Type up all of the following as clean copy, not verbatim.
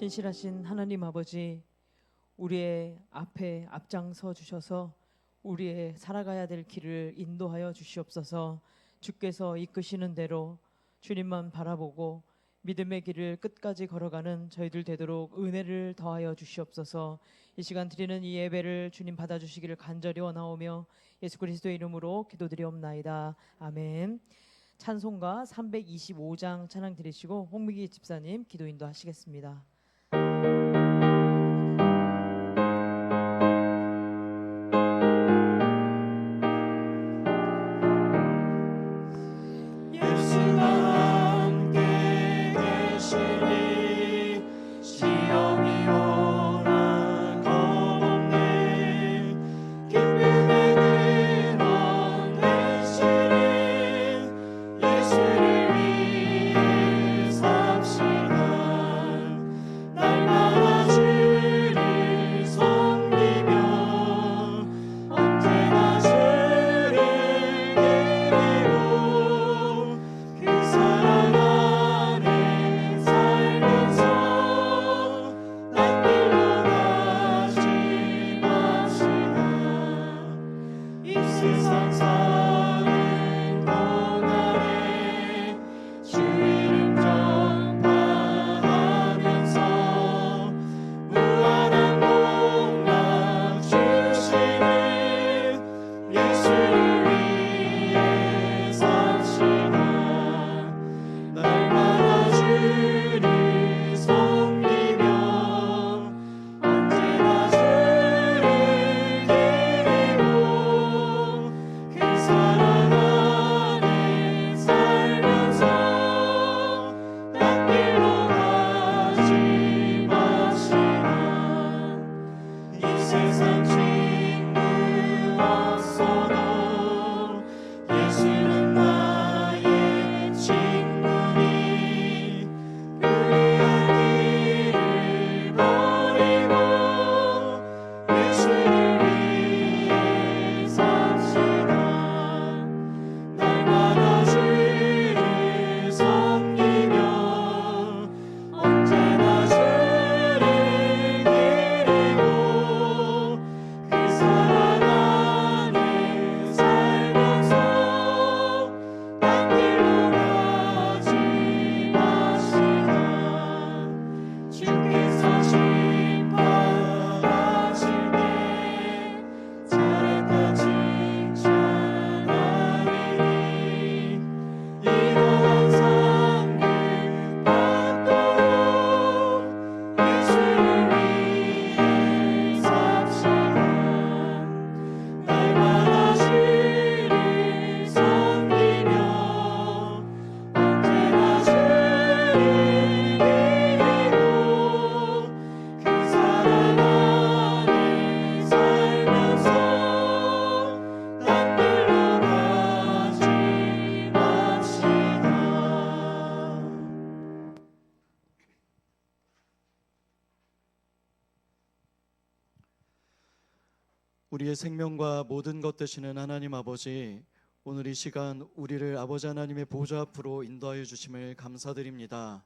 신실하신 하나님 아버지, 우리의 앞에 앞장서 주셔서 우리의 살아가야 될 길을 인도하여 주시옵소서. 주께서 이끄시는 대로 주님만 바라보고 믿음의 길을 끝까지 걸어가는 저희들 되도록 은혜를 더하여 주시옵소서. 이 시간 드리는 이 예배를 주님 받아주시기를 간절히 원하오며 예수 그리스도의 이름으로 기도드리옵나이다. 아멘. 찬송가 325장 찬양 드리시고 홍미기 집사님 기도 인도하시겠습니다. 우리의 생명과 모든 것 되시는 하나님 아버지, 오늘 이 시간 우리를 아버지 하나님의 보좌 앞으로 인도하여 주심을 감사드립니다.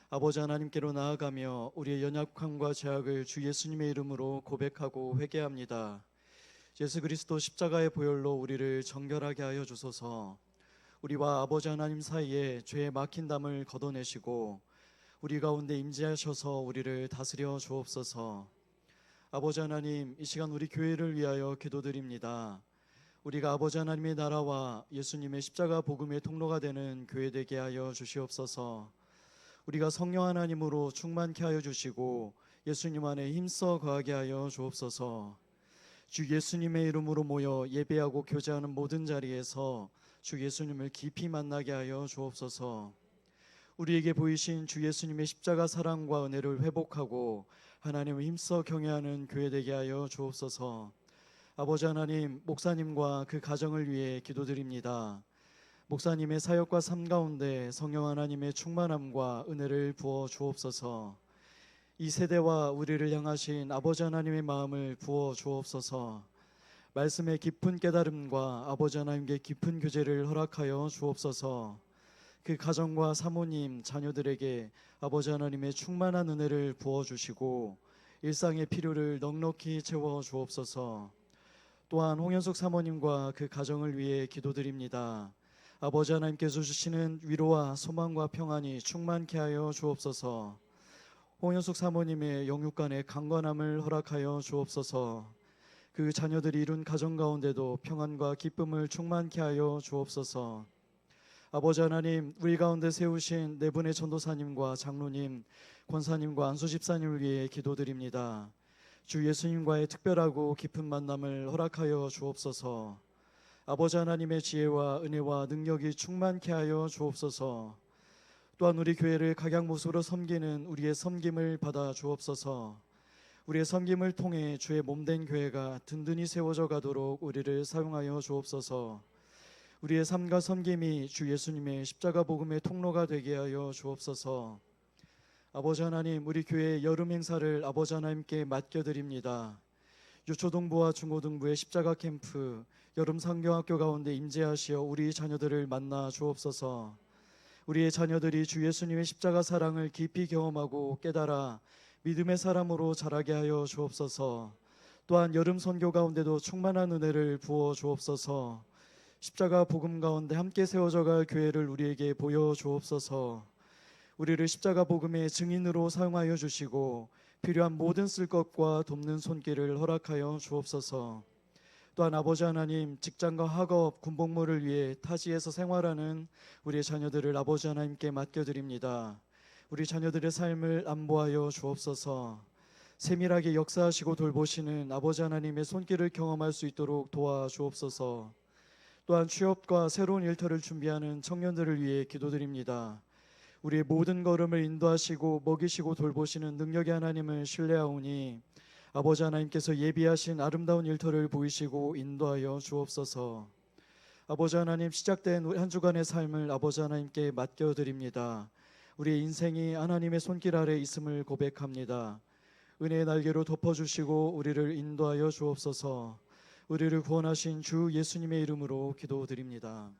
아버지 하나님께로 나아가며 우리의 연약함과 죄악을 주 예수님의 이름으로 고백하고 회개합니다. 예수 그리스도 십자가의 보혈로 우리를 정결하게 하여 주소서. 우리와 아버지 하나님 사이에 죄의 막힌 담을 걷어내시고 우리 가운데 임재하셔서 우리를 다스려 주옵소서. 아버지 하나님, 이 시간 우리 교회를 위하여 기도드립니다. 우리가 아버지 하나님의 나라와 예수님의 십자가 복음의 통로가 되는 교회 되게 하여 주시옵소서. 우리가 성령 하나님으로 충만케 하여 주시고 예수님 안에 힘써 거하게 하여 주옵소서. 주 예수님의 이름으로 모여 예배하고 교제하는 모든 자리에서 주 예수님을 깊이 만나게 하여 주옵소서. 우리에게 보이신 주 예수님의 십자가 사랑과 은혜를 회복하고 하나님을 힘써 경외하는 교회 되게 하여 주옵소서. 아버지 하나님, 목사님과 그 가정을 위해 기도드립니다. 목사님의 사역과 삶 가운데 성령 하나님의 충만함과 은혜를 부어 주옵소서. 이 세대와 우리를 향하신 아버지 하나님의 마음을 부어 주옵소서. 말씀의 깊은 깨달음과 아버지 하나님께 깊은 교제를 허락하여 주옵소서. 그 가정과 사모님, 자녀들에게 아버지 하나님의 충만한 은혜를 부어주시고 일상의 필요를 넉넉히 채워 주옵소서. 또한 홍현숙 사모님과 그 가정을 위해 기도드립니다. 아버지 하나님께서 주시는 위로와 소망과 평안이 충만케 하여 주옵소서. 홍현숙 사모님의 영육간의 강건함을 허락하여 주옵소서. 그 자녀들이 이룬 가정 가운데도 평안과 기쁨을 충만케 하여 주옵소서. 아버지 하나님, 우리 가운데 세우신 네 분의 전도사님과 장로님, 권사님과 안수 집사님을 위해 기도드립니다. 주 예수님과의 특별하고 깊은 만남을 허락하여 주옵소서. 아버지 하나님의 지혜와 은혜와 능력이 충만케 하여 주옵소서. 또한 우리 교회를 각양모습으로 섬기는 우리의 섬김을 받아 주옵소서. 우리의 섬김을 통해 주의 몸된 교회가 든든히 세워져 가도록 우리를 사용하여 주옵소서. 우리의 삶과 섬김이 주 예수님의 십자가 복음의 통로가 되게 하여 주옵소서. 아버지 하나님, 우리 교회의 여름 행사를 아버지 하나님께 맡겨드립니다. 유초동부와 중고등부의 십자가 캠프, 여름 상경학교 가운데 임재하시어 우리 자녀들을 만나 주옵소서. 우리의 자녀들이 주 예수님의 십자가 사랑을 깊이 경험하고 깨달아 믿음의 사람으로 자라게 하여 주옵소서. 또한 여름 선교 가운데도 충만한 은혜를 부어 주옵소서. 십자가 복음 가운데 함께 세워져 갈 교회를 우리에게 보여 주옵소서. 우리를 십자가 복음의 증인으로 사용하여 주시고 필요한 모든 쓸 것과 돕는 손길을 허락하여 주옵소서. 또한 아버지 하나님, 직장과 학업, 군복무를 위해 타지에서 생활하는 우리의 자녀들을 아버지 하나님께 맡겨드립니다. 우리 자녀들의 삶을 안보하여 주옵소서. 세밀하게 역사하시고 돌보시는 아버지 하나님의 손길을 경험할 수 있도록 도와주옵소서. 또한 취업과 새로운 일터를 준비하는 청년들을 위해 기도드립니다. 우리의 모든 걸음을 인도하시고 먹이시고 돌보시는 능력의 하나님을 신뢰하오니 아버지 하나님께서 예비하신 아름다운 일터를 보이시고 인도하여 주옵소서. 아버지 하나님, 시작된 한 주간의 삶을 아버지 하나님께 맡겨드립니다. 우리의 인생이 하나님의 손길 아래 있음을 고백합니다. 은혜의 날개로 덮어주시고 우리를 인도하여 주옵소서. 우리를 구원하신 주 예수님의 이름으로 기도드립니다.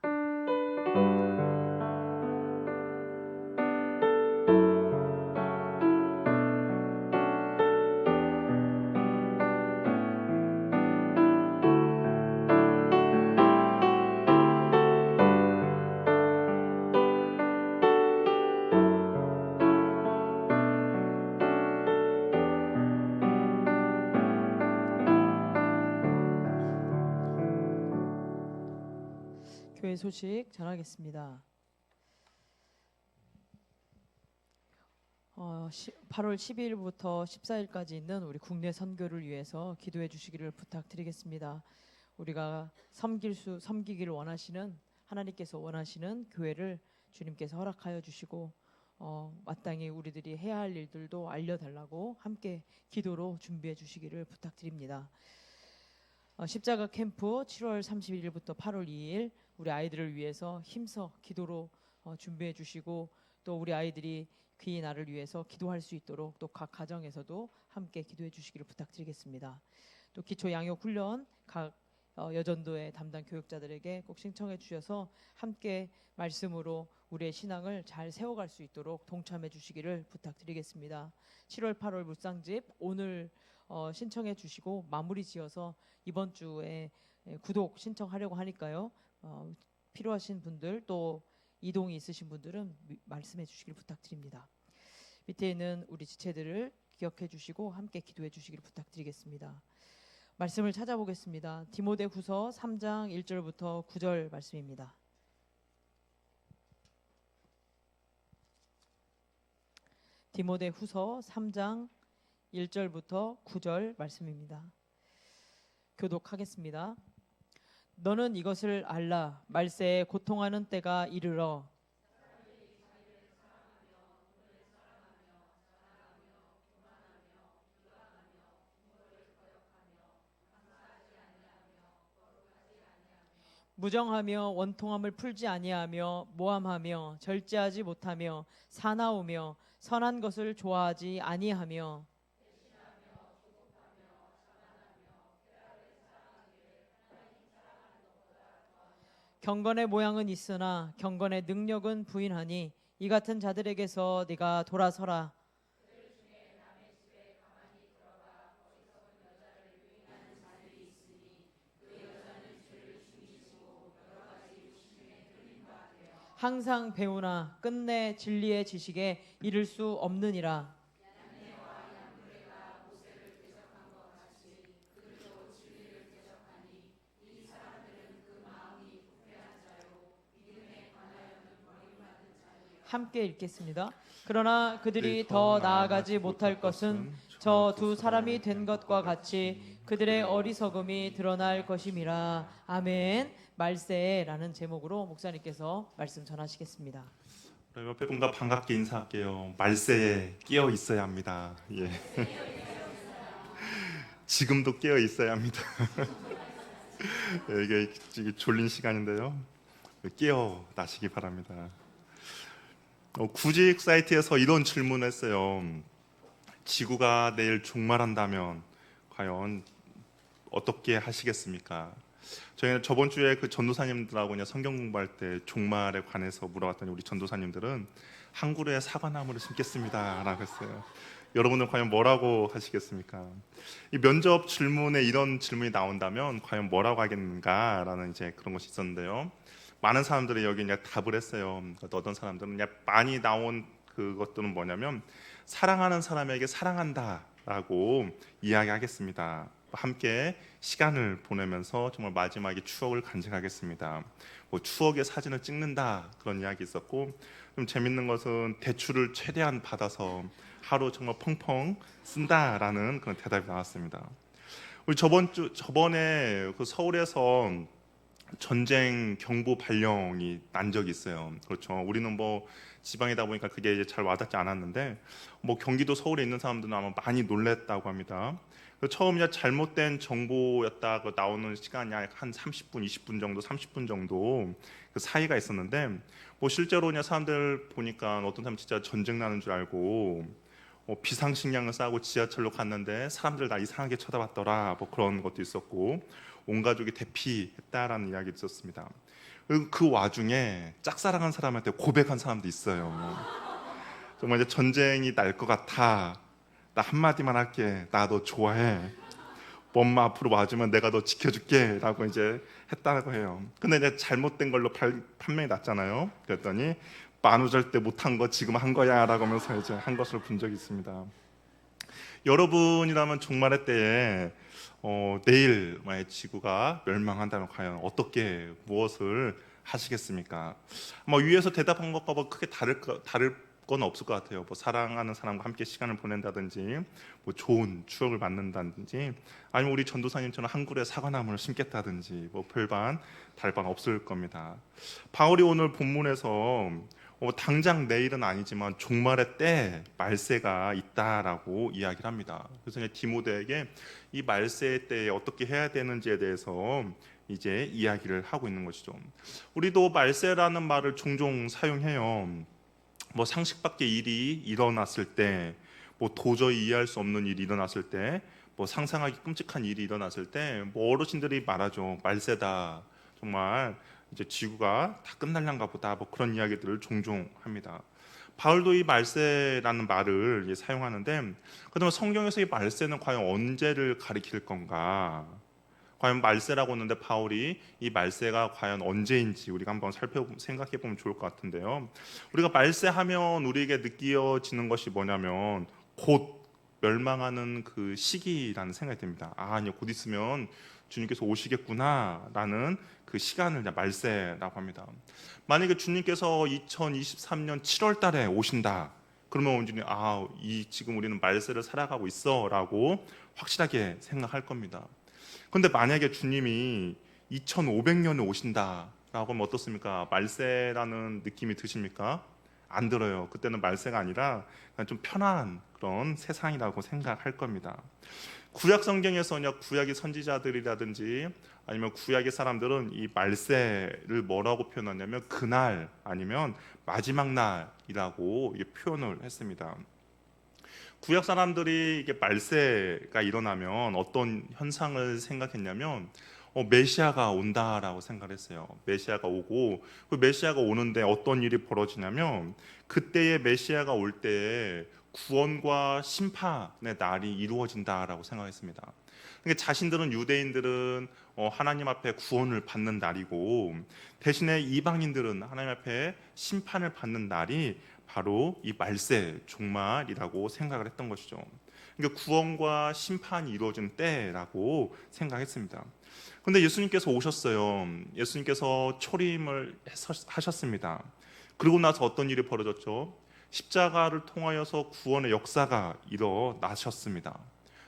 교회 소식 전하겠습니다. 8월 12일부터 14일까지 있는 우리 국내 선교를 위해서 기도해 주시기를 부탁드리겠습니다. 우리가 섬기기를 원하시는, 하나님께서 원하시는 교회를 주님께서 허락하여 주시고 마땅히 우리들이 해야 할 일들도 알려달라고 함께 기도로 준비해 주시기를 부탁드립니다. 십자가 캠프 7월 31일부터 8월 2일 우리 아이들을 위해서 힘써 기도로 준비해 주시고, 또 우리 아이들이 귀히 나를 위해서 기도할 수 있도록 또 각 가정에서도 함께 기도해 주시기를 부탁드리겠습니다. 또 기초 양육 훈련 각 여전도의 담당 교육자들에게 꼭 신청해 주셔서 함께 말씀으로 우리의 신앙을 잘 세워갈 수 있도록 동참해 주시기를 부탁드리겠습니다. 7월 8월 묵상집 오늘 신청해 주시고 마무리 지어서 이번 주에 구독 신청하려고 하니까요. 필요하신 분들 또 이동이 있으신 분들은 말씀해 주시길 부탁드립니다. 밑에 있는 우리 지체들을 기억해 주시고 함께 기도해 주시길 부탁드리겠습니다. 말씀을 찾아보겠습니다. 디모데후서 3장 1절부터 9절 말씀입니다. 디모데후서 3장 1절부터 9절 말씀입니다. 교독하겠습니다. 너는 이것을 알라. 말세에 고통하는 때가 이르러 무정하며 원통함을 풀지 아니하며 모함하며 절제하지 못하며 사나우며 선한 것을 좋아하지 아니하며 경건의 모양은 있으나 경건의 능력은 부인하니 이 같은 자들에게서 네가 돌아서라. 항상 배우나 끝내 진리의 지식에 이를 수 없느니라. 함께 읽겠습니다. 그러나 그들이 더 나아가지 못할 것은 저 두 사람이 된 것과 같이 그들의 어리석음이 드러날 것임이라. 아멘. 말세라는 제목으로 목사님께서 말씀 전하시겠습니다. 옆에 분과 반갑게 인사할게요. 말세에 끼어 있어야 합니다. 예. 지금도 끼어 있어야 합니다. 이게 졸린 시간인데요. 끼어 나시기 바랍니다. 구직 사이트에서 이런 질문을 했어요. 지구가 내일 종말한다면 과연 어떻게 하시겠습니까? 저희는 저번 주에 그 전도사님들하고 그냥 성경 공부할 때 종말에 관해서 물어봤더니 우리 전도사님들은 한 그루의 사과나무를 심겠습니다라고 했어요. 여러분은 과연 뭐라고 하시겠습니까? 이 면접 질문에 이런 질문이 나온다면 과연 뭐라고 하겠는가라는 이제 그런 것이 있었는데요. 많은 사람들이 여기 이제 답을 했어요. 어떤 사람들은 그냥 많이 나온 그것들은 뭐냐면 사랑하는 사람에게 사랑한다라고 이야기하겠습니다. 함께 시간을 보내면서 정말 마지막에 추억을 간직하겠습니다. 추억의 사진을 찍는다 그런 이야기 있었고, 좀 재밌는 것은 대출을 최대한 받아서 하루 정말 펑펑 쓴다라는 그런 대답이 나왔습니다. 우리 저번에 그 서울에서 전쟁 경보 발령이 난 적이 있어요. 그렇죠. 우리는 지방이다 보니까 그게 이제 잘 와닿지 않았는데 경기도 서울에 있는 사람들은 아마 많이 놀랬다고 합니다. 처음 이제 잘못된 정보였다 나오는 시간이 한 30분, 20분 정도, 30분 정도 그 사이가 있었는데 실제로 그냥 사람들 보니까 어떤 사람 진짜 전쟁 나는 줄 알고 비상식량을 싸고 지하철로 갔는데 사람들 다 이상하게 쳐다봤더라 그런 것도 있었고 온 가족이 대피했다라는 이야기도 있었습니다. 그 와중에 짝사랑한 사람한테 고백한 사람도 있어요. 정말 이제 전쟁이 날 것 같아. 나 한마디만 할게. 나 너 좋아해. 엄마 앞으로 와주면 내가 너 지켜줄게. 라고 이제 했다고 해요. 근데 이제 잘못된 걸로 판명이 났잖아요. 그랬더니 만우절 때 못한 거 지금 한 거야. 라고 하면서 이제 한 것을 본 적이 있습니다. 여러분이라면 종말의 때에 내일 만약 지구가 멸망한다면 과연 어떻게 무엇을 하시겠습니까? 위에서 대답한 것과 크게 다를 건 없을 것 같아요. 사랑하는 사람과 함께 시간을 보낸다든지 좋은 추억을 만든다든지 아니면 우리 전도사님처럼 한 그루의 사과나무를 심겠다든지 별반 다를 바는 없을 겁니다. 바울이 오늘 본문에서 당장 내일은 아니지만 종말의 때 말세가 있다라고 이야기를 합니다. 그래서 디모데에게 이 말세의 때에 어떻게 해야 되는지에 대해서 이제 이야기를 하고 있는 것이죠. 우리도 말세라는 말을 종종 사용해요. 상식 밖의 일이 일어났을 때, 도저히 이해할 수 없는 일이 일어났을 때, 상상하기 끔찍한 일이 일어났을 때, 어르신들이 말하죠. 말세다. 정말 이제 지구가 다 끝날란가 보다. 그런 이야기들을 종종 합니다. 바울도 이 말세라는 말을 사용하는데, 그러면 성경에서 이 말세는 과연 언제를 가리킬 건가? 과연 말세라고 하는데 바울이 이 말세가 과연 언제인지 우리가 한번 생각해 보면 좋을 것 같은데요. 우리가 말세하면 우리에게 느껴지는 것이 뭐냐면 곧 멸망하는 그 시기라는 생각이 듭니다. 아니요, 곧 있으면 주님께서 오시겠구나라는 그 시간을 말세라고 합니다. 만약에 주님께서 2023년 7월 달에 오신다. 그러면 온전히 지금 우리는 말세를 살아가고 있어라고 확실하게 생각할 겁니다. 그런데 만약에 주님이 2500년에 오신다라고 하면 어떻습니까? 말세라는 느낌이 드십니까? 안 들어요. 그때는 말세가 아니라 그냥 좀 편한 그런 세상이라고 생각할 겁니다. 구약 성경에서 구약의 선지자들이라든지 아니면 구약의 사람들은 이 말세를 뭐라고 표현하냐면 그날 아니면 마지막 날이라고 표현을 했습니다. 구약 사람들이 이게 말세가 일어나면 어떤 현상을 생각했냐면 메시아가 온다라고 생각을 했어요. 메시아가 오고 그 메시아가 오는데 어떤 일이 벌어지냐면 그때의 메시아가 올 때에 구원과 심판의 날이 이루어진다라고 생각했습니다. 그러니까 자신들은 유대인들은 하나님 앞에 구원을 받는 날이고 대신에 이방인들은 하나님 앞에 심판을 받는 날이 바로 이 말세 종말이라고 생각을 했던 것이죠. 그러니까 구원과 심판이 이루어진 때라고 생각했습니다. 그런데 예수님께서 오셨어요. 예수님께서 초림을 하셨습니다. 그리고 나서 어떤 일이 벌어졌죠? 십자가를 통하여서 구원의 역사가 일어나셨습니다.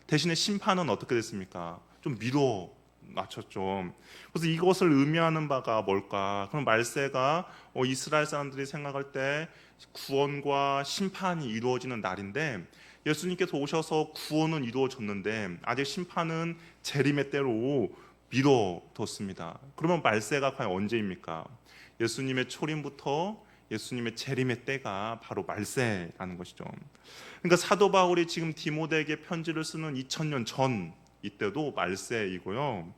대신에 심판은 어떻게 됐습니까? 좀 미뤄놨었죠. 그래서 이것을 의미하는 바가 뭘까? 그럼 말세가 이스라엘 사람들이 생각할 때 구원과 심판이 이루어지는 날인데 예수님께서 오셔서 구원은 이루어졌는데 아직 심판은 재림의 때로 미뤄뒀습니다. 그러면 말세가 과연 언제입니까? 예수님의 초림부터 예수님의 재림의 때가 바로 말세라는 것이죠. 그러니까 사도 바울이 지금 디모데에게 편지를 쓰는 2000년 전 이때도 말세이고요.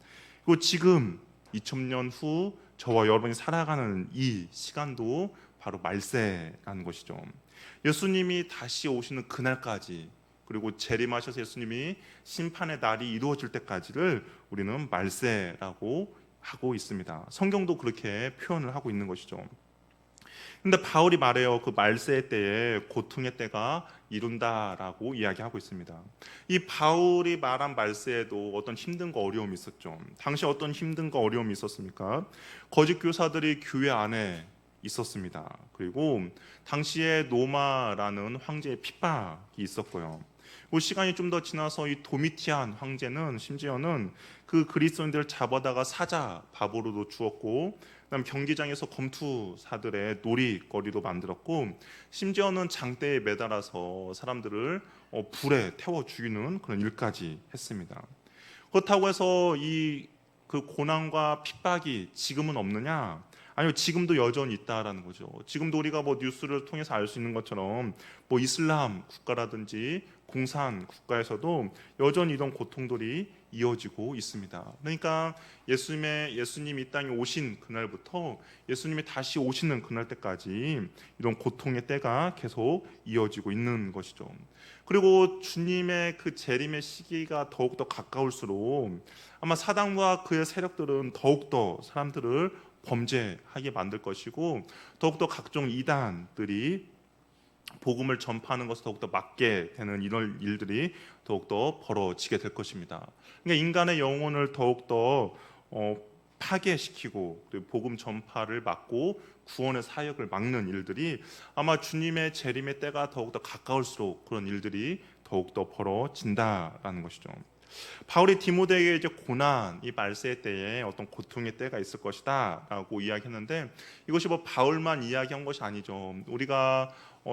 그리고 지금 2000년 후 저와 여러분이 살아가는 이 시간도 바로 말세라는 것이죠. 예수님이 다시 오시는 그날까지 그리고 재림하셔서 예수님이 심판의 날이 이루어질 때까지를 우리는 말세라고 하고 있습니다. 성경도 그렇게 표현을 하고 있는 것이죠. 근데 바울이 말해요. 그 말세의 때에 고통의 때가 이룬다라고 이야기하고 있습니다. 이 바울이 말한 말세에도 어떤 힘든과 어려움이 있었죠. 당시 어떤 힘든과 어려움이 있었습니까? 거짓 교사들이 교회 안에 있었습니다. 그리고 당시에 노마라는 황제의 핍박이 있었고요. 그 시간이 좀 더 지나서 이 도미티안 황제는 심지어는 그 그리스도인들을 잡아다가 사자 밥으로도 주었고, 그다음 경기장에서 검투사들의 놀이거리로 만들었고, 심지어는 장대에 매달아서 사람들을 불에 태워 죽이는 그런 일까지 했습니다. 그렇다고 해서 이 그 고난과 핍박이 지금은 없느냐? 아니요, 지금도 여전히 있다라는 거죠. 지금도 우리가 뭐 뉴스를 통해서 알 수 있는 것처럼 뭐 이슬람 국가라든지 공산 국가에서도 여전히 이런 고통들이 이어지고 있습니다. 그러니까 예수님이 이 땅에 오신 그날부터 예수님이 다시 오시는 그날 때까지 이런 고통의 때가 계속 이어지고 있는 것이죠. 그리고 주님의 그 재림의 시기가 더욱더 가까울수록 아마 사단과 그의 세력들은 더욱더 사람들을 범죄하게 만들 것이고, 더욱더 각종 이단들이 복음을 전파하는 것을 더욱더 막게 되는 이런 일들이 더욱더 벌어지게 될 것입니다. 그러니까 인간의 영혼을 더욱더 파괴시키고 복음 전파를 막고 구원의 사역을 막는 일들이 아마 주님의 재림의 때가 더욱더 가까울수록 그런 일들이 더욱더 벌어진다라는 것이죠. 바울이 디모데에게 이제 고난, 이 말세 때에 어떤 고통의 때가 있을 것이다라고 이야기했는데, 이것이 뭐 바울만 이야기한 것이 아니죠. 우리가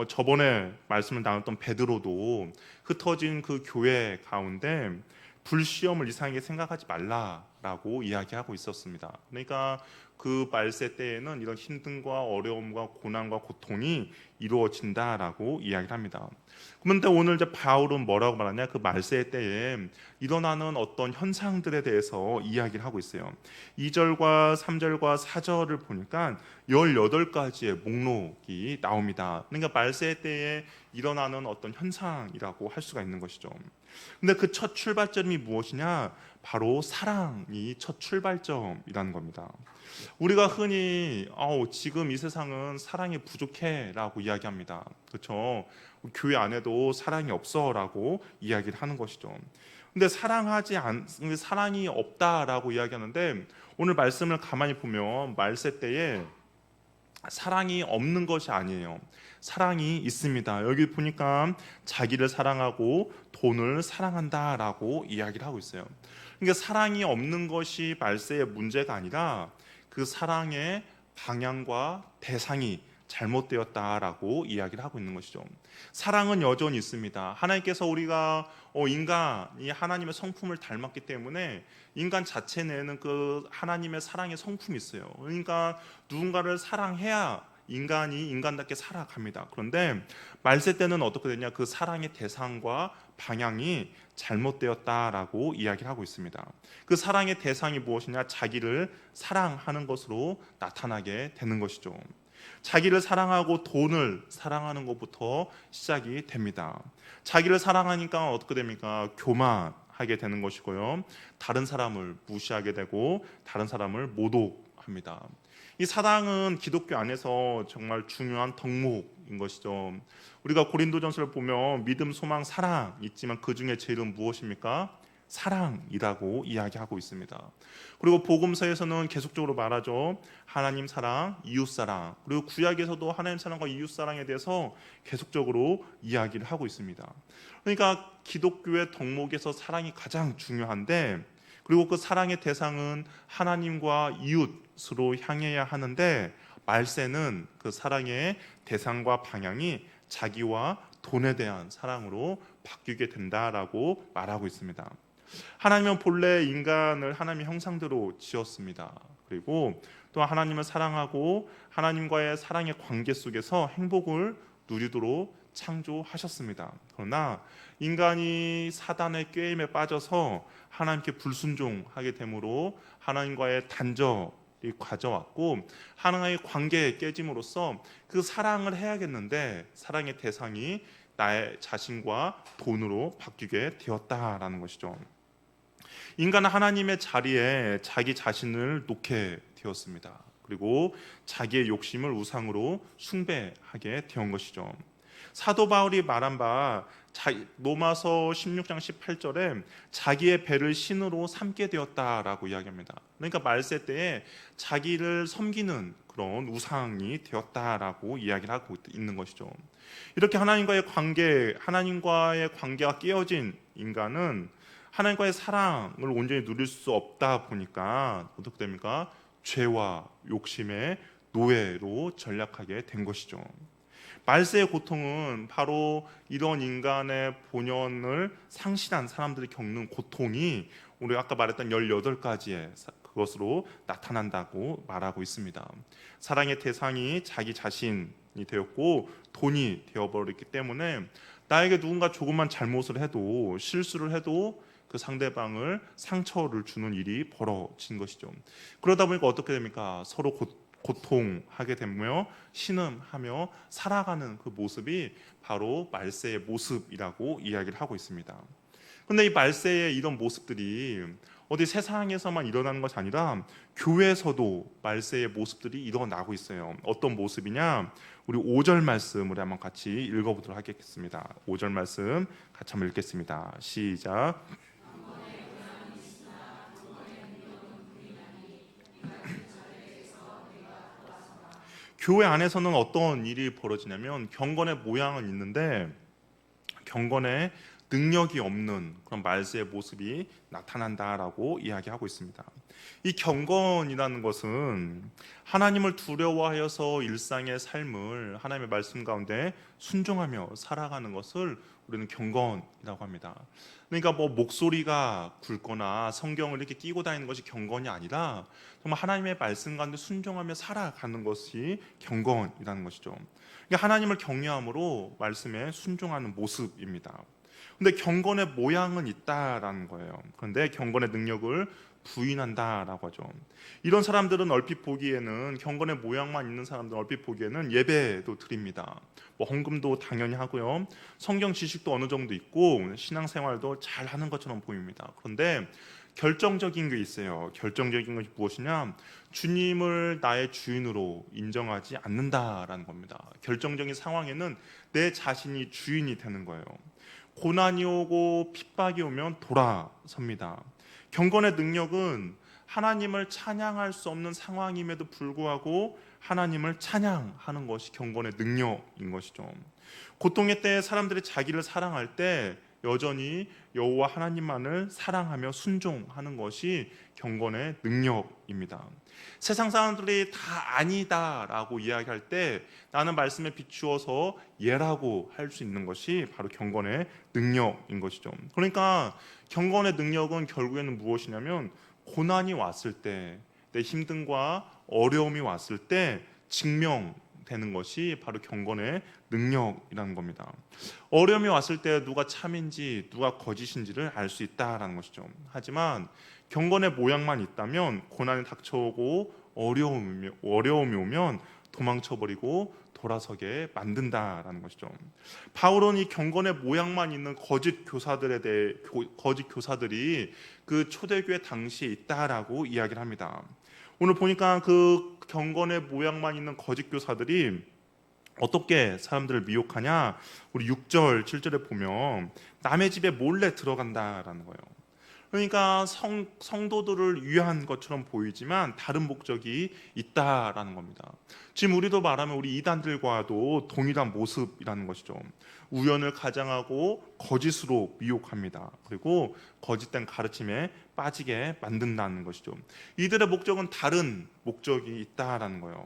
저번에 말씀을 나눴던 베드로도 흩어진 그 교회 가운데 불시험을 이상하게 생각하지 말라라고 이야기하고 있었습니다. 그러니까 그 말세 때에는 이런 힘듦과 어려움과 고난과 고통이 이루어진다라고 이야기를 합니다. 그런데 오늘 이제 바울은 뭐라고 말하냐? 그 말세 때에 일어나는 어떤 현상들에 대해서 이야기를 하고 있어요. 2절과 3절과 4절을 보니까 18가지의 목록이 나옵니다. 그러니까 말세 때에 일어나는 어떤 현상이라고 할 수가 있는 것이죠. 근데 그 첫 출발점이 무엇이냐? 바로 사랑이 첫 출발점이라는 겁니다. 우리가 흔히 지금 이 세상은 사랑이 부족해라고 이야기합니다. 그렇죠? 교회 안에도 사랑이 없어라고 이야기를 하는 것이죠. 근데 사랑이 없다라고 이야기하는데, 오늘 말씀을 가만히 보면 말세 때에 사랑이 없는 것이 아니에요. 사랑이 있습니다. 여기 보니까 자기를 사랑하고 돈을 사랑한다라고 이야기를 하고 있어요. 그러니까 사랑이 없는 것이 말세의 문제가 아니라 그 사랑의 방향과 대상이 잘못되었다라고 이야기를 하고 있는 것이죠. 사랑은 여전히 있습니다. 하나님께서 우리가 인간이 하나님의 성품을 닮았기 때문에 인간 자체 내에는 그 하나님의 사랑의 성품이 있어요. 그러니까 누군가를 사랑해야 인간이 인간답게 살아갑니다. 그런데 말세 때는 어떻게 되냐? 그 사랑의 대상과 방향이 잘못되었다라고 이야기를 하고 있습니다. 그 사랑의 대상이 무엇이냐? 자기를 사랑하는 것으로 나타나게 되는 것이죠. 자기를 사랑하고 돈을 사랑하는 것부터 시작이 됩니다. 자기를 사랑하니까 어떻게 됩니까? 교만하게 되는 것이고요. 다른 사람을 무시하게 되고 다른 사람을 모독합니다. 이 사랑은 기독교 안에서 정말 중요한 덕목인 것이죠. 우리가 고린도전서를 보면 믿음, 소망, 사랑 있지만 그 중에 제일은 무엇입니까? 사랑이라고 이야기하고 있습니다. 그리고 복음서에서는 계속적으로 말하죠. 하나님 사랑, 이웃 사랑. 그리고 구약에서도 하나님 사랑과 이웃 사랑에 대해서 계속적으로 이야기를 하고 있습니다. 그러니까 기독교의 덕목에서 사랑이 가장 중요한데, 그리고 그 사랑의 대상은 하나님과 이웃으로 향해야 하는데, 말세는 그 사랑의 대상과 방향이 자기와 돈에 대한 사랑으로 바뀌게 된다라고 말하고 있습니다. 하나님은 본래 인간을 하나님의 형상대로 지었습니다. 그리고 또 하나님을 사랑하고 하나님과의 사랑의 관계 속에서 행복을 누리도록 창조하셨습니다. 그러나 인간이 사단의 꾀임에 빠져서 하나님께 불순종하게 되므로 하나님과의 단절이 가져왔고, 하나님과의 관계에 깨짐으로써 그 사랑을 해야겠는데 사랑의 대상이 나의 자신과 돈으로 바뀌게 되었다라는 것이죠. 인간은 하나님의 자리에 자기 자신을 놓게 되었습니다. 그리고 자기의 욕심을 우상으로 숭배하게 된 것이죠. 사도 바울이 말한 바 로마서 16장 18절에 자기의 배를 신으로 삼게 되었다라고 이야기합니다. 그러니까 말세 때에 자기를 섬기는 그런 우상이 되었다라고 이야기를 하고 있는 것이죠. 이렇게 하나님과의 관계가 깨어진 인간은 하나님과의 사랑을 온전히 누릴 수 없다 보니까 어떻게 됩니까? 죄와 욕심의 노예로 전락하게 된 것이죠. 말세의 고통은 바로 이런 인간의 본연을 상실한 사람들이 겪는 고통이 우리 아까 말했던 18가지의 그것으로 나타난다고 말하고 있습니다. 사랑의 대상이 자기 자신이 되었고 돈이 되어버렸기 때문에 나에게 누군가 조금만 잘못을 해도, 실수를 해도 그 상대방을 상처를 주는 일이 벌어진 것이죠. 그러다 보니까 어떻게 됩니까? 서로 고통하게 되며 신음하며 살아가는 그 모습이 바로 말세의 모습이라고 이야기를 하고 있습니다. 그런데 이 말세의 이런 모습들이 어디 세상에서만 일어나는 것이 아니라 교회에서도 말세의 모습들이 일어나고 있어요. 어떤 모습이냐? 우리 5절 말씀을 한번 같이 읽어보도록 하겠습니다. 5절 말씀 같이 한번 읽겠습니다. 시작. 교회 안에서는 어떤 일이 벌어지냐면 경건의 모양은 있는데 경건의 능력이 없는 그런 말세의 모습이 나타난다라고 이야기하고 있습니다. 이 경건이라는 것은 하나님을 두려워하여서 일상의 삶을 하나님의 말씀 가운데 순종하며 살아가는 것을 우리는 경건이라고 합니다. 그러니까 뭐 목소리가 굵거나 성경을 이렇게 끼고 다니는 것이 경건이 아니라 정말 하나님의 말씀 가운데 순종하며 살아가는 것이 경건이라는 것이죠. 그러니까 하나님을 경외함으로 말씀에 순종하는 모습입니다. 근데 경건의 모양은 있다라는 거예요. 그런데 경건의 능력을 부인한다라고 하죠. 이런 사람들은 얼핏 보기에는, 경건의 모양만 있는 사람들은 얼핏 보기에는 예배도 드립니다. 뭐 헌금도 당연히 하고요. 성경 지식도 어느 정도 있고 신앙생활도 잘 하는 것처럼 보입니다. 그런데 결정적인 게 있어요. 결정적인 것이 무엇이냐? 주님을 나의 주인으로 인정하지 않는다라는 겁니다. 결정적인 상황에는 내 자신이 주인이 되는 거예요. 고난이 오고 핍박이 오면 돌아섭니다. 경건의 능력은 하나님을 찬양할 수 없는 상황임에도 불구하고 하나님을 찬양하는 것이 경건의 능력인 것이죠. 고통의 때에 사람들이 자기를 사랑할 때 여전히 여호와 하나님만을 사랑하며 순종하는 것이 경건의 능력입니다. 세상 사람들이 다 아니다라고 이야기할 때 나는 말씀에 비추어서 예라고 할 수 있는 것이 바로 경건의 능력인 것이죠. 그러니까 경건의 능력은 결국에는 무엇이냐면 고난이 왔을 때, 내 힘듦과 어려움이 왔을 때 되는 것이 바로 경건의 능력이라는 겁니다. 어려움이 왔을 때 누가 참인지 누가 거짓인지를 알 수 있다라는 것이죠. 하지만 경건의 모양만 있다면 고난이 닥쳐오고 어려움이 오면 도망쳐버리고 돌아서게 만든다라는 것이죠. 바울은 이 경건의 모양만 있는 거짓 교사들이 그 초대교회 당시에 있다라고 이야기를 합니다. 오늘 보니까 그 경건의 모양만 있는 거짓 교사들이 어떻게 사람들을 미혹하냐? 우리 6절, 7절에 보면 남의 집에 몰래 들어간다라는 거예요. 그러니까 성도들을 위한 것처럼 보이지만 다른 목적이 있다라는 겁니다. 지금 우리도 말하면 우리 이단들과도 동일한 모습이라는 것이죠. 우연을 가장하고 거짓으로 미혹합니다. 그리고 거짓된 가르침에 빠지게 만든다는 것이죠. 이들의 목적은 다른 목적이 있다라는 거예요.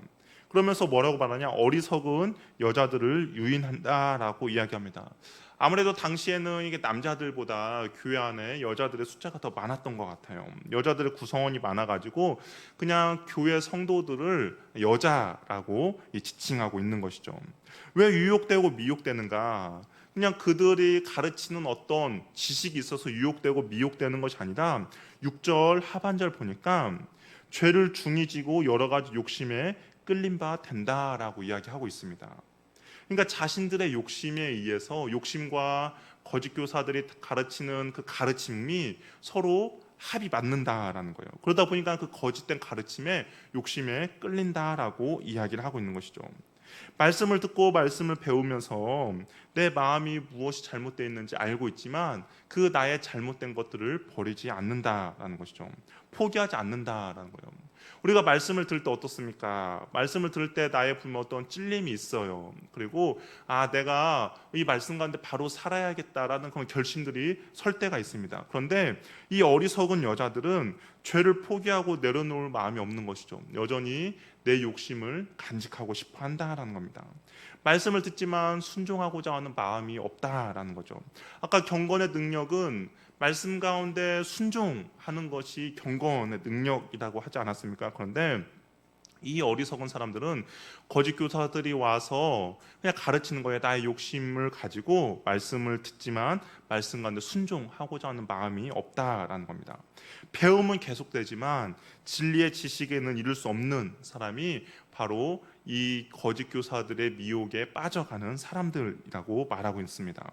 그러면서 뭐라고 말하냐? 어리석은 여자들을 유인한다라고 이야기합니다. 아무래도 당시에는 이게 남자들보다 교회 안에 여자들의 숫자가 더 많았던 것 같아요. 여자들의 구성원이 많아가지고 그냥 교회 성도들을 여자라고 지칭하고 있는 것이죠. 왜 유혹되고 미혹되는가? 그냥 그들이 가르치는 어떤 지식이 있어서 유혹되고 미혹되는 것이 아니라 6절 하반절 보니까 죄를 중히 지고 여러 가지 욕심에 끌린 바 된다라고 이야기하고 있습니다. 그러니까 자신들의 욕심에 의해서 욕심과 거짓 교사들이 가르치는 그 가르침이 서로 합이 맞는다라는 거예요. 그러다 보니까 그 거짓된 가르침에 욕심에 끌린다라고 이야기를 하고 있는 것이죠. 말씀을 듣고 말씀을 배우면서 내 마음이 무엇이 잘못되어 있는지 알고 있지만 그 나의 잘못된 것들을 버리지 않는다라는 것이죠. 포기하지 않는다라는 거예요. 우리가 말씀을 들을 때 어떻습니까? 말씀을 들을 때 나의 분명 어떤 찔림이 있어요. 그리고 내가 이 말씀 가운데 바로 살아야겠다라는 그런 결심들이 설 때가 있습니다. 그런데 이 어리석은 여자들은 죄를 포기하고 내려놓을 마음이 없는 것이죠. 여전히 내 욕심을 간직하고 싶어 한다라는 겁니다. 말씀을 듣지만 순종하고자 하는 마음이 없다라는 거죠. 아까 경건의 능력은 말씀 가운데 순종하는 것이 경건의 능력이라고 하지 않았습니까? 그런데 이 어리석은 사람들은 거짓 교사들이 와서 그냥 가르치는 거에 나의 욕심을 가지고 말씀을 듣지만 말씀 가운데 순종하고자 하는 마음이 없다라는 겁니다. 배움은 계속되지만 진리의 지식에는 이룰 수 없는 사람이 바로 이 거짓 교사들의 미혹에 빠져가는 사람들이라고 말하고 있습니다.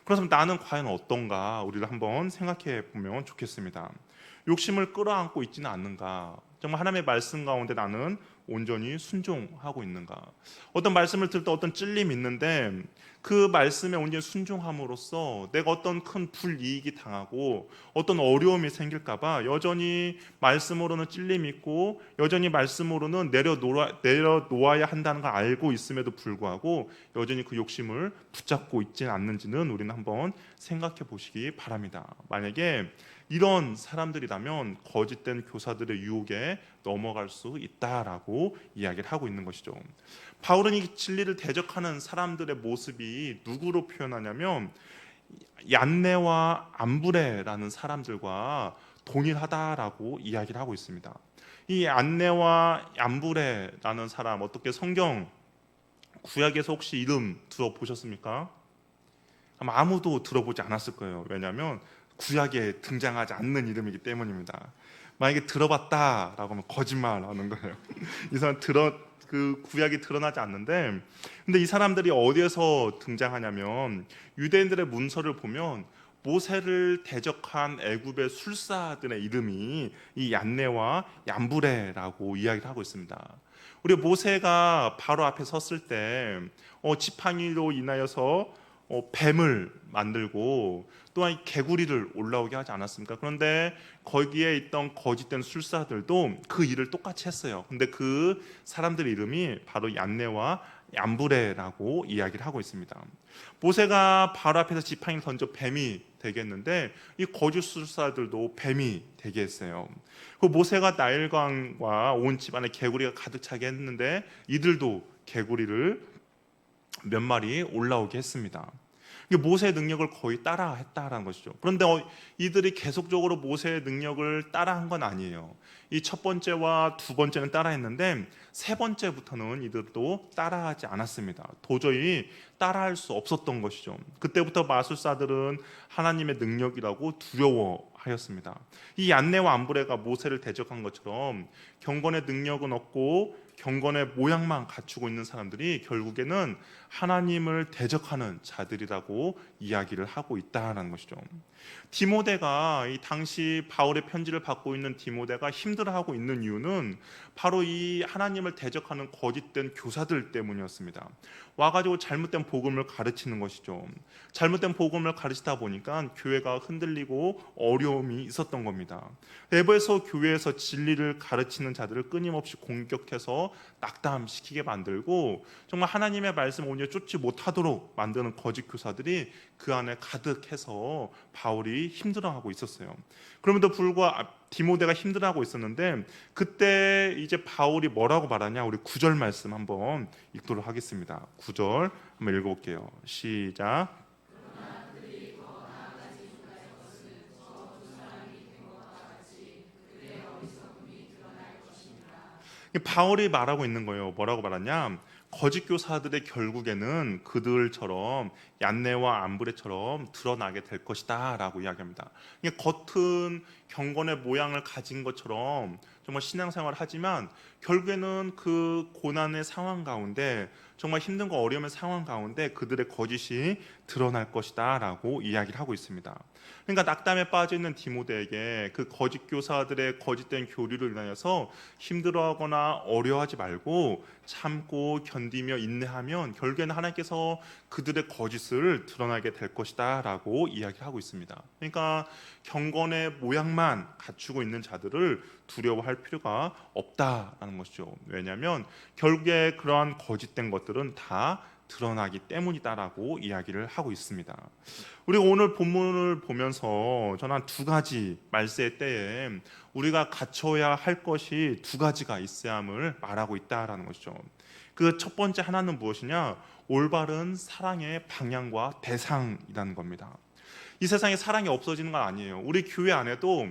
그래서 나는 과연 어떤가 우리를 한번 생각해 보면 좋겠습니다. 욕심을 끌어안고 있지는 않는가? 정말 하나님의 말씀 가운데 나는 온전히 순종하고 있는가? 어떤 말씀을 들을 때 어떤 찔림이 있는데 그 말씀에 온전히 순종함으로써 내가 어떤 큰 불이익이 당하고 어떤 어려움이 생길까 봐 여전히 말씀으로는 찔림이 있고 여전히 말씀으로는 내려놓아야 한다는 걸 알고 있음에도 불구하고 여전히 그 욕심을 붙잡고 있지 않는지는 우리는 한번 생각해 보시기 바랍니다. 만약에 이런 사람들이라면 거짓된 교사들의 유혹에 넘어갈 수 있다라고 이야기를 하고 있는 것이죠. 바울은 이 진리를 대적하는 사람들의 모습이 누구로 표현하냐면 얀네와 암브레라는 사람들과 동일하다라고 이야기를 하고 있습니다. 이 얀네와 암브레라는 사람 어떻게 성경 구약에서 혹시 이름 들어보셨습니까? 아마 아무도 들어보지 않았을 거예요. 왜냐하면 구약에 등장하지 않는 이름이기 때문입니다. 만약에 들어봤다라고 하면 거짓말하는 거예요. 이 사람 그 구약이 드러나지 않는데, 근데 이 사람들이 어디에서 등장하냐면 유대인들의 문서를 보면 모세를 대적한 애굽의 술사들의 이름이 이 얀네와 얀브레라고 이야기를 하고 있습니다. 우리 모세가 바로 앞에 섰을 때 지팡이로 인하여서 뱀을 만들고 또한 개구리를 올라오게 하지 않았습니까? 그런데 거기에 있던 거짓된 술사들도 그 일을 똑같이 했어요. 근데 그 사람들의 이름이 바로 얀네와 얀브레라고 이야기를 하고 있습니다. 모세가 바로 앞에서 지팡이를 던져 뱀이 되게 했는데 이 거짓 술사들도 뱀이 되게 했어요. 그 모세가 나일강과 온 집안에 개구리가 가득 차게 했는데 이들도 개구리를 몇 마리 올라오게 했습니다. 이게 모세의 능력을 거의 따라했다라는 것이죠. 그런데 이들이 계속적으로 모세의 능력을 따라한 건 아니에요. 이 첫 번째와 두 번째는 따라했는데 세 번째부터는 이들도 따라하지 않았습니다. 도저히 따라할 수 없었던 것이죠. 그때부터 마술사들은 하나님의 능력이라고 두려워하였습니다. 이 얀네와 암브레가 모세를 대적한 것처럼 경건의 능력은 없고 경건의 모양만 갖추고 있는 사람들이 결국에는 하나님을 대적하는 자들이라고 이야기를 하고 있다는 것이죠. 디모데가 이 당시 바울의 편지를 받고 있는 디모데가 힘들어하고 있는 이유는 바로 이 하나님을 대적하는 거짓된 교사들 때문이었습니다. 와가지고 잘못된 복음을 가르치는 것이죠. 잘못된 복음을 가르치다 보니까 교회가 흔들리고 어려움이 있었던 겁니다. 에베소 교회에서 진리를 가르치는 자들을 끊임없이 공격해서 낙담시키게 만들고 정말 하나님의 말씀 온전히 쫓지 못하도록 만드는 거짓 교사들이 그 안에 가득해서 바울이 힘들어하고 있었어요. 그럼에도 불구하고 디모데가 힘들어하고 있었는데 그때 이제 바울이 뭐라고 말하냐, 우리 9절 말씀 한번 읽도록 하겠습니다. 9절 한번 읽어볼게요. 시작. 바울이 말하고 있는 거예요. 뭐라고 말하냐? 거짓 교사들의 결국에는 그들처럼 얀네와 암브레처럼 드러나게 될 것이다라고 이야기합니다. 겉은 경건의 모양을 가진 것처럼 정말 신앙생활을 하지만 결국에는 그 고난의 상황 가운데, 정말 힘든 거 어려움의 상황 가운데 그들의 거짓이 드러날 것이다라고 이야기를 하고 있습니다. 그러니까 낙담에 빠져 있는 디모데에게 그 거짓 교사들의 거짓된 교리를 인하여서 힘들어하거나 어려워하지 말고 참고 견디며 인내하면 결국에는 하나님께서 그들의 거짓을 드러나게 될 것이다라고 이야기하고 있습니다. 그러니까 경건의 모양만 갖추고 있는 자들을 두려워할 필요가 없다라는 것이죠. 왜냐하면 결국에 그러한 거짓된 것들은 다 드러나기 때문이다라고 이야기를 하고 있습니다. 우리가 오늘 본문을 보면서 저는 한 두 가지 말세의 때에 우리가 갖춰야 할 것이 두 가지가 있어야 함을 말하고 있다라는 것이죠. 그 첫 번째 하나는 무엇이냐? 올바른 사랑의 방향과 대상이라는 겁니다. 이 세상에 사랑이 없어지는 건 아니에요. 우리 교회 안에도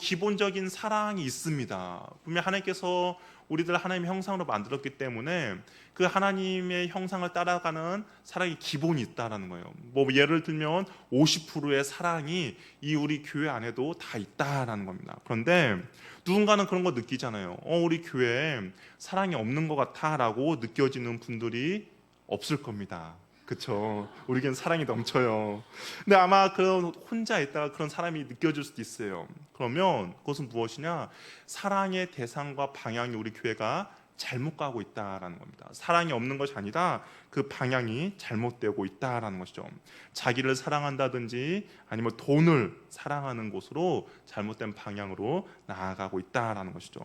기본적인 사랑이 있습니다. 분명 하나님께서 우리들 하나님의 형상으로 만들었기 때문에 그 하나님의 형상을 따라가는 사랑의 기본이 있다라는 거예요. 뭐 예를 들면 50%의 사랑이 이 우리 교회 안에도 다 있다라는 겁니다. 그런데 누군가는 그런 거 느끼잖아요. 우리 교회에 사랑이 없는 것 같아라고 느껴지는 분들이 없을 겁니다. 그렇죠. 우리에겐 사랑이 넘쳐요. 근데 아마 그런 혼자 있다가 그런 사람이 느껴질 수도 있어요. 그러면 그것은 무엇이냐? 사랑의 대상과 방향이 우리 교회가 잘못 가고 있다라는 겁니다. 사랑이 없는 것이 아니라 그 방향이 잘못되고 있다라는 것이죠. 자기를 사랑한다든지 아니면 돈을 사랑하는 곳으로 잘못된 방향으로 나아가고 있다라는 것이죠.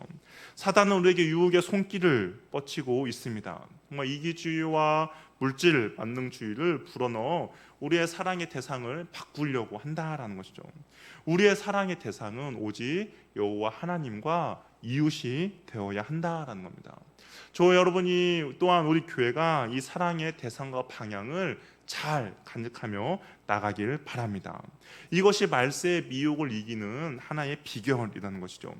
사단은 우리에게 유혹의 손길을 뻗치고 있습니다. 정말 이기주의와 물질 만능주의를 불어넣어 우리의 사랑의 대상을 바꾸려고 한다라는 것이죠. 우리의 사랑의 대상은 오직 여호와 하나님과 이웃이 되어야 한다라는 겁니다. 저 여러분이 또한 우리 교회가 이 사랑의 대상과 방향을 잘 간직하며 나가길 바랍니다. 이것이 말세의 미혹을 이기는 하나의 비결이라는 것이죠.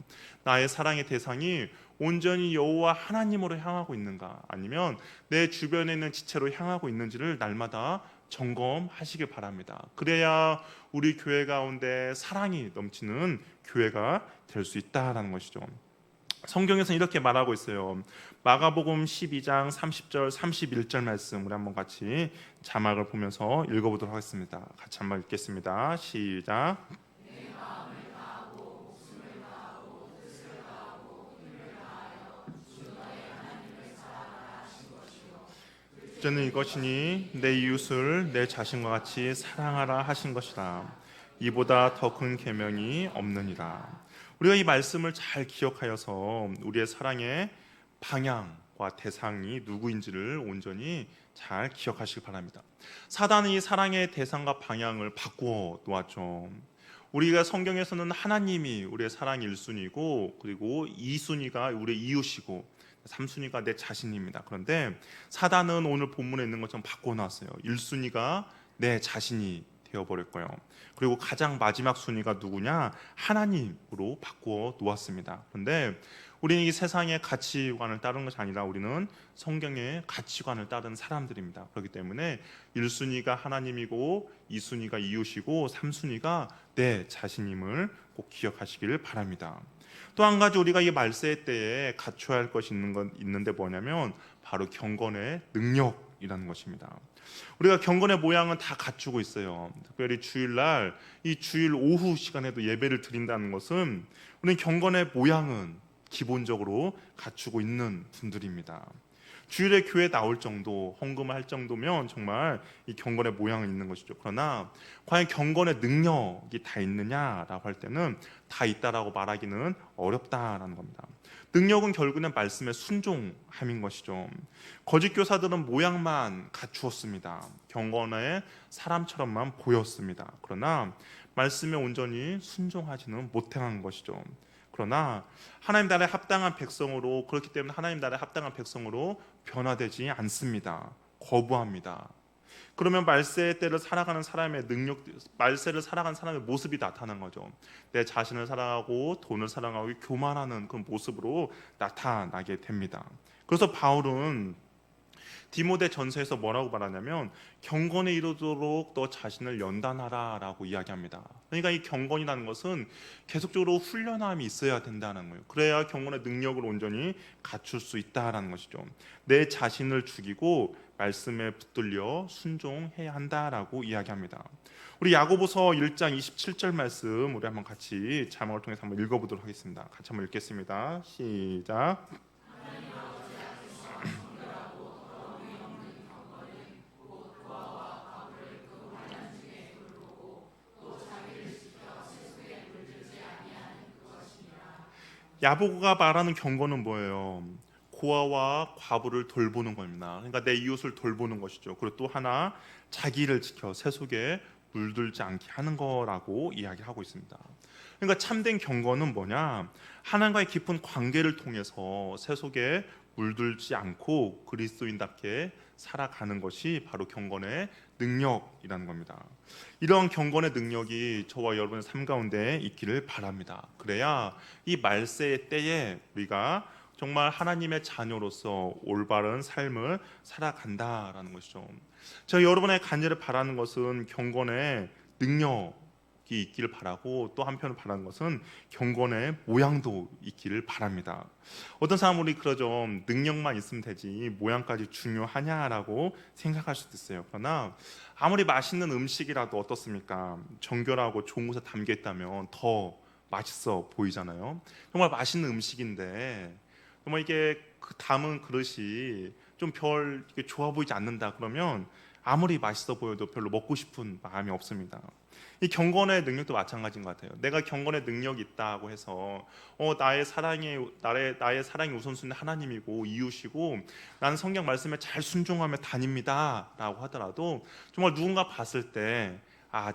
나의 사랑의 대상이 온전히 여호와 하나님으로 향하고 있는가, 아니면 내 주변에 있는 지체로 향하고 있는지를 날마다 점검하시길 바랍니다. 그래야 우리 교회 가운데 사랑이 넘치는 교회가 될 수 있다라는 것이죠. 성경에서는 이렇게 말하고 있어요. 마가복음 12장 30절 31절 말씀 우리 한번 같이 자막을 보면서 읽어보도록 하겠습니다. 같이 한번 읽겠습니다. 시작. 저는 이것이니 내 이웃을 내 자신과 같이 사랑하라 하신 것이라. 이보다 더 큰 계명이 없느니라. 우리가 이 말씀을 잘 기억하여서 우리의 사랑의 방향과 대상이 누구인지를 온전히 잘 기억하시기 바랍니다. 사단은 이 사랑의 대상과 방향을 바꾸어 놓았죠. 우리가 성경에서는 하나님이 우리의 사랑의 1순위고, 그리고 2순위가 우리의 이웃이고, 3순위가 내 자신입니다. 그런데 사단은 오늘 본문에 있는 것처럼 바꿔놨어요. 1순위가 내 자신이 되어버릴 거예요. 그리고 가장 마지막 순위가 누구냐? 하나님으로 바꾸어 놓았습니다. 그런데 우리는 이 세상의 가치관을 따르는 것이 아니라 우리는 성경의 가치관을 따르는 사람들입니다. 그렇기 때문에 1순위가 하나님이고 2순위가 이웃이고 3순위가 내 자신임을 꼭 기억하시길 바랍니다. 또 한 가지 우리가 이 말세 때에 갖춰야 할 것이 있는데 뭐냐면 바로 경건의 능력이라는 것입니다. 우리가 경건의 모양은 다 갖추고 있어요. 특별히 주일날 이 주일 오후 시간에도 예배를 드린다는 것은 우리는 경건의 모양은 기본적으로 갖추고 있는 분들입니다. 주일에 교회 나올 정도, 헌금할 정도면 정말 이 경건의 모양은 있는 것이죠. 그러나 과연 경건의 능력이 다 있느냐라고 할 때는 다 있다라고 말하기는 어렵다라는 겁니다. 능력은 결국은 말씀에 순종함인 것이죠. 거짓 교사들은 모양만 갖추었습니다. 경건의 사람처럼만 보였습니다. 그러나 말씀에 온전히 순종하지는 못한 것이죠. 그러나 하나님 나라에 합당한 백성으로, 그렇기 때문에 하나님 나라에 합당한 백성으로 변화되지 않습니다. 거부합니다. 그러면 말세의 때를 살아가는 사람의 능력, 말세를 살아가는 사람의 모습이 나타난 거죠. 내 자신을 사랑하고 돈을 사랑하고 교만하는 그런 모습으로 나타나게 됩니다. 그래서 바울은 디모데 전서에서 뭐라고 말하냐면 경건에 이르도록 너 자신을 연단하라라고 이야기합니다. 그러니까 이 경건이라는 것은 계속적으로 훈련함이 있어야 된다는 거예요. 그래야 경건의 능력을 온전히 갖출 수 있다라는 것이죠. 내 자신을 죽이고 말씀에 붙들려 순종해야 한다라고 이야기합니다. 우리 야고보서 1장 27절 말씀 우리 한번 같이 자막을 통해서 한번 읽어보도록 하겠습니다. 같이 한번 읽겠습니다. 시작. 야고보가 말하는 경건은 뭐예요? 고아와 과부를 돌보는 겁니다. 그러니까 내 이웃을 돌보는 것이죠. 그리고 또 하나 자기를 지켜 세속에 물들지 않게 하는 거라고 이야기하고 있습니다. 그러니까 참된 경건은 뭐냐? 하나님과의 깊은 관계를 통해서 세속에 물들지 않고 그리스도인답게 살아가는 것이 바로 경건의 능력이라는 겁니다. 이런 경건의 능력이 저와 여러분의 삶 가운데 있기를 바랍니다. 그래야 이 말세의 때에 우리가 정말 하나님의 자녀로서 올바른 삶을 살아간다라는 것이죠. 제가 여러분의 간절히 바라는 것은 경건의 능력이 있기를 바라고, 또 한편으로 바라는 것은 경건의 모양도 있기를 바랍니다. 어떤 사람은 우리 그러죠. 능력만 있으면 되지 모양까지 중요하냐라고 생각할 수도 있어요. 그러나 아무리 맛있는 음식이라도 어떻습니까? 정결하고 좋은 곳에 담겨 있다면 더 맛있어 보이잖아요. 정말 맛있는 음식인데 정말 이게 그 담은 그릇이 좀 별 좋아 보이지 않는다 그러면 아무리 맛있어 보여도 별로 먹고 싶은 마음이 없습니다. 이 경건의 능력도 마찬가지인 것 같아요. 내가 경건의 능력이 있다고 해서 나의 사랑의 우선순위 하나님이고 이웃이고 나는 성경 말씀에 잘 순종하며 다닙니다라고 하더라도 정말 누군가 봤을 때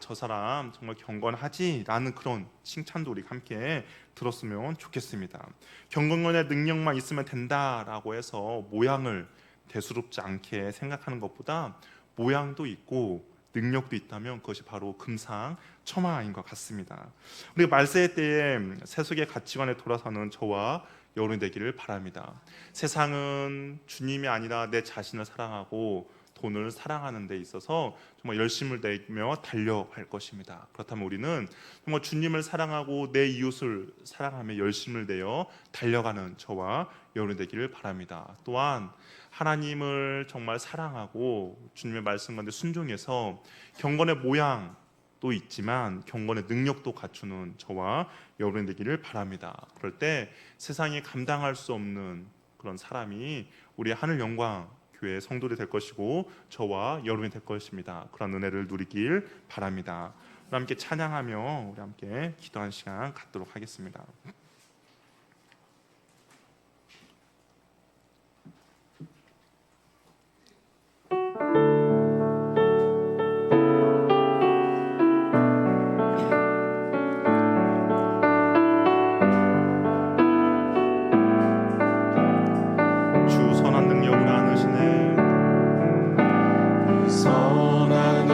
저 사람 정말 경건하지라는 그런 칭찬도 우리 함께 들었으면 좋겠습니다. 경건의 능력만 있으면 된다라고 해서 모양을 대수롭지 않게 생각하는 것보다 모양도 있고 능력도 있다면 그것이 바로 금상첨화인 것 같습니다. 우리가 말세 때에 세속의 가치관에 돌아서는 저와 여러분이 되기를 바랍니다. 세상은 주님이 아니라 내 자신을 사랑하고 돈을 사랑하는 데 있어서 정말 열심을 내며 달려갈 것입니다. 그렇다면 우리는 정말 주님을 사랑하고 내 이웃을 사랑하며 열심을 내어 달려가는 저와 여러분이 되기를 바랍니다. 또한 하나님을 정말 사랑하고 주님의 말씀 가운데 순종해서 경건의 모양도 있지만 경건의 능력도 갖추는 저와 여러분이 되기를 바랍니다. 그럴 때 세상이 감당할 수 없는 그런 사람이 우리의 하늘 영광 교회 성도들이 될 것이고 저와 여러분이 될 것입니다. 그런 은혜를 누리길 바랍니다. 우리 함께 찬양하며 우리 함께 기도하는 시간 갖도록 하겠습니다. 주 선한 능력을 안으시네. 선한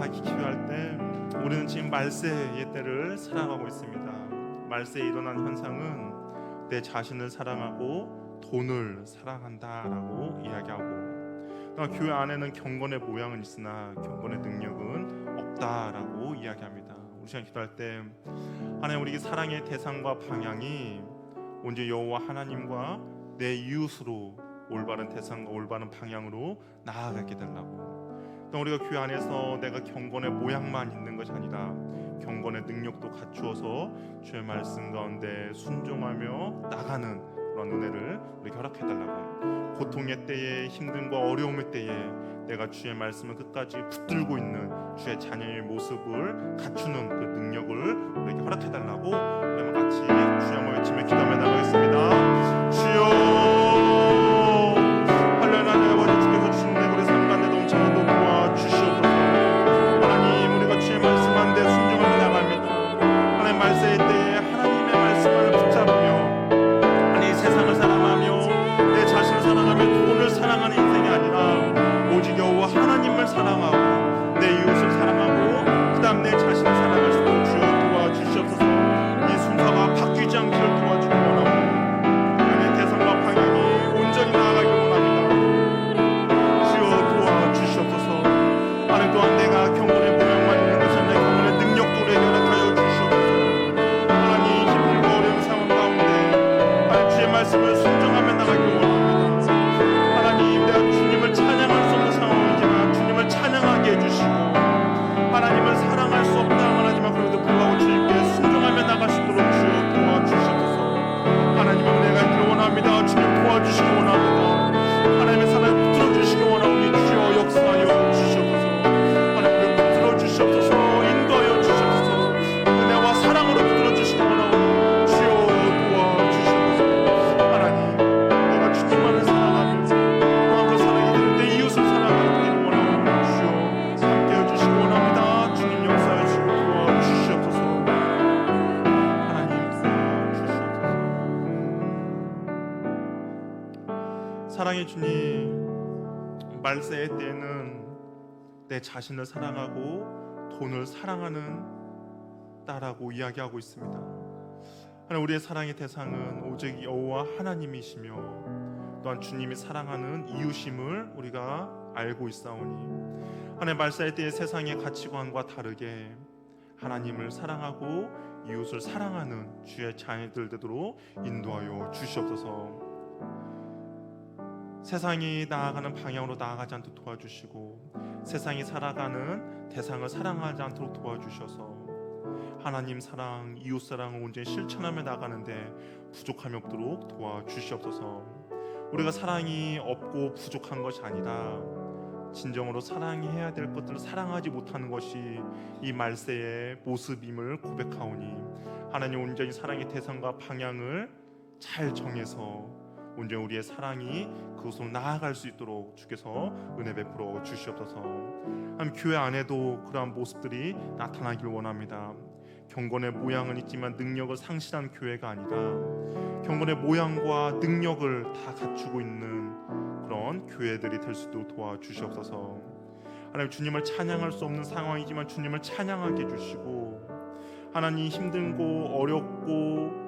살아가기 기회할 때 우리는 지금 말세의 때를 살아가고 있습니다. 말세에 일어난 현상은 내 자신을 사랑하고 돈을 사랑한다라고 이야기하고, 교회 안에는 경건의 모양은 있으나 경건의 능력은 없다라고 이야기합니다. 우리 시간 기도할 때 하나님, 우리 사랑의 대상과 방향이 온전히 여호와 하나님과 내 이웃으로 올바른 대상과 올바른 방향으로 나아가게 달라고, 또 우리가 교회 안에서 내가 경건의 모양만 있는 것이 아니라 경건의 능력도 갖추어서 주의 말씀 가운데 순종하며 나가는 그런 은혜를 우리에게 허락해달라고, 고통의 때에, 힘듦과 어려움의 때에 내가 주의 말씀을 끝까지 붙들고 있는 주의 자녀의 모습을 갖추는 그 능력을 우리에게 허락해달라고, 우리 같이 주여 한번 외치며 기도하며 나가겠습니다. 주여, 할렐루야. 아버지, 주께서 주신 내 우리 삶 가운데 넘쳐나도 도와주시옵소서. 하나님, 우리가 주의 말씀 한데 순종하며 나갑니다. 하나님, 말세의 때에 하나님의 말씀을 붙잡으며 하나님, 세상을 사랑하며 내 자신을 사랑하며 돈을 사랑하는 인생이 아니라 오직 여호와 하나님을 사랑하고 내 이웃을 사랑하고 그 다음 내 자신을 사랑할 수 있도록 주여 도와주시옵소서. 이 순서가 바뀌지 않기를 도와주기 원합니다. 하나님의 대상과 방향이 온전히 나아가길 원합니다. 주여 도와주시옵소서. 하나님, 또한 내가 경건의 모양만 있는 것이 아니라 경건의 능력도 우리에게 허락하여 주시옵소서. 하나님, 힘들고 어려운 상황 가운데 하나님 주의 말씀을 순종하며 나가길 원합니다. 하나님, 내가 주님을 찬양할 수 없는 상황이지만 주님을 찬양하게 해주시고, 하나님을 사랑할 수 없다 말하지만 그래도 불구하고 주님께 순종하며 나갈 수 있도록 주여 도와주시옵소서. 하나님의 은혜가 있기를 원합니다. 주님 도와주시기 원합니다. 하나님의 사랑을 붙들어 주시기 원하오니 주여 역사하여 주시옵소서. 하나님, 붙들어 주시옵소서. 인도하여 주시옵소서. 은혜와 사랑으로 붙들어 주시기 원하오니 주여 도와주시옵소서. 하나님, 내가 주님만을 사랑하며 또한 그 사랑이 내 이웃을 사랑하기를 원하오니 주여 함께해 주시기 원합니다. 주님 역사해 주시고 도와주시옵소서. 하나님 도와주시옵소서. 사랑의 주님, 말세의 때에는 내 자신을 사랑하고 돈을 사랑하는 따라고 이야기하고 있습니다. 하나님, 우리의 사랑의 대상은 오직 여호와 하나님이시며 또한 주님이 사랑하는 이웃임을 우리가 알고 있사오니, 하나님, 말세의 때의 세상의 가치관과 다르게 하나님을 사랑하고 이웃을 사랑하는 주의 자녀들 되도록 인도하여 주시옵소서. 세상이 나아가는 방향으로 나아가지 않도록 도와주시고, 세상이 살아가는 대상을 사랑하지 않도록 도와주셔서 하나님 사랑, 이웃 사랑을 온전히 실천하며 나가는데 부족함이 없도록 도와주시옵소서. 우리가 사랑이 없고 부족한 것이 아니라 진정으로 사랑해야 될 것들을 사랑하지 못하는 것이 이 말세의 모습임을 고백하오니, 하나님 온전히 사랑의 대상과 방향을 잘 정해서 온전히 우리의 사랑이 그곳으로 나아갈 수 있도록 주께서 은혜 베풀어 주시옵소서. 하나님, 교회 안에도 그러한 모습들이 나타나길 원합니다. 경건의 모양은 있지만 능력을 상실한 교회가 아니라 경건의 모양과 능력을 다 갖추고 있는 그런 교회들이 될 수 있도록 도와주시옵소서. 하나님, 주님을 찬양할 수 없는 상황이지만 주님을 찬양하게 해주시고, 하나님 힘들고 어렵고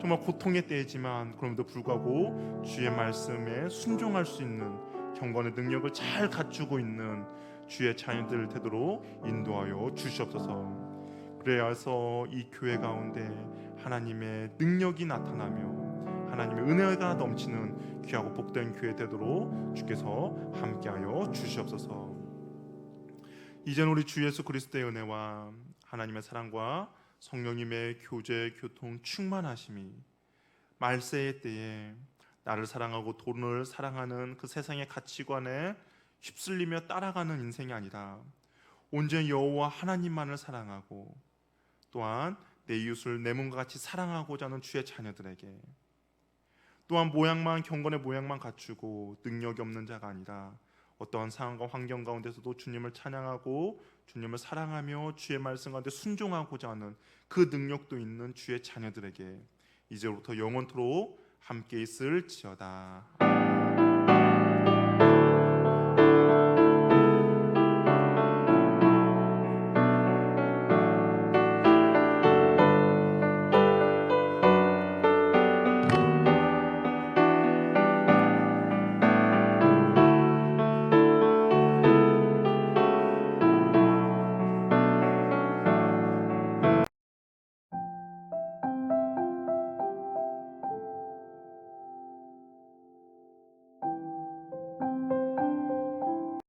정말 고통의 때이지만 그럼에도 불구하고 주의 말씀에 순종할 수 있는 경건의 능력을 잘 갖추고 있는 주의 자녀들 되도록 인도하여 주시옵소서. 그래서 이 교회 가운데 하나님의 능력이 나타나며 하나님의 은혜가 넘치는 귀하고 복된 교회 되도록 주께서 함께하여 주시옵소서. 이제는 우리 주 예수 그리스도의 은혜와 하나님의 사랑과 성령님의 교제, 교통, 충만하심이 말세의 때에 나를 사랑하고 돈을 사랑하는 그 세상의 가치관에 휩쓸리며 따라가는 인생이 아니라 온전히 여호와 하나님만을 사랑하고 또한 내 이웃을 내 몸과 같이 사랑하고자 하는 주의 자녀들에게, 또한 경건의 모양만 갖추고 능력이 없는 자가 아니라 어떠한 상황과 환경 가운데서도 주님을 찬양하고 주님을 사랑하며 주의 말씀 가운데 순종하고자 하는 그 능력도 있는 주의 자녀들에게 이제부터 영원토록 함께 있을지어다.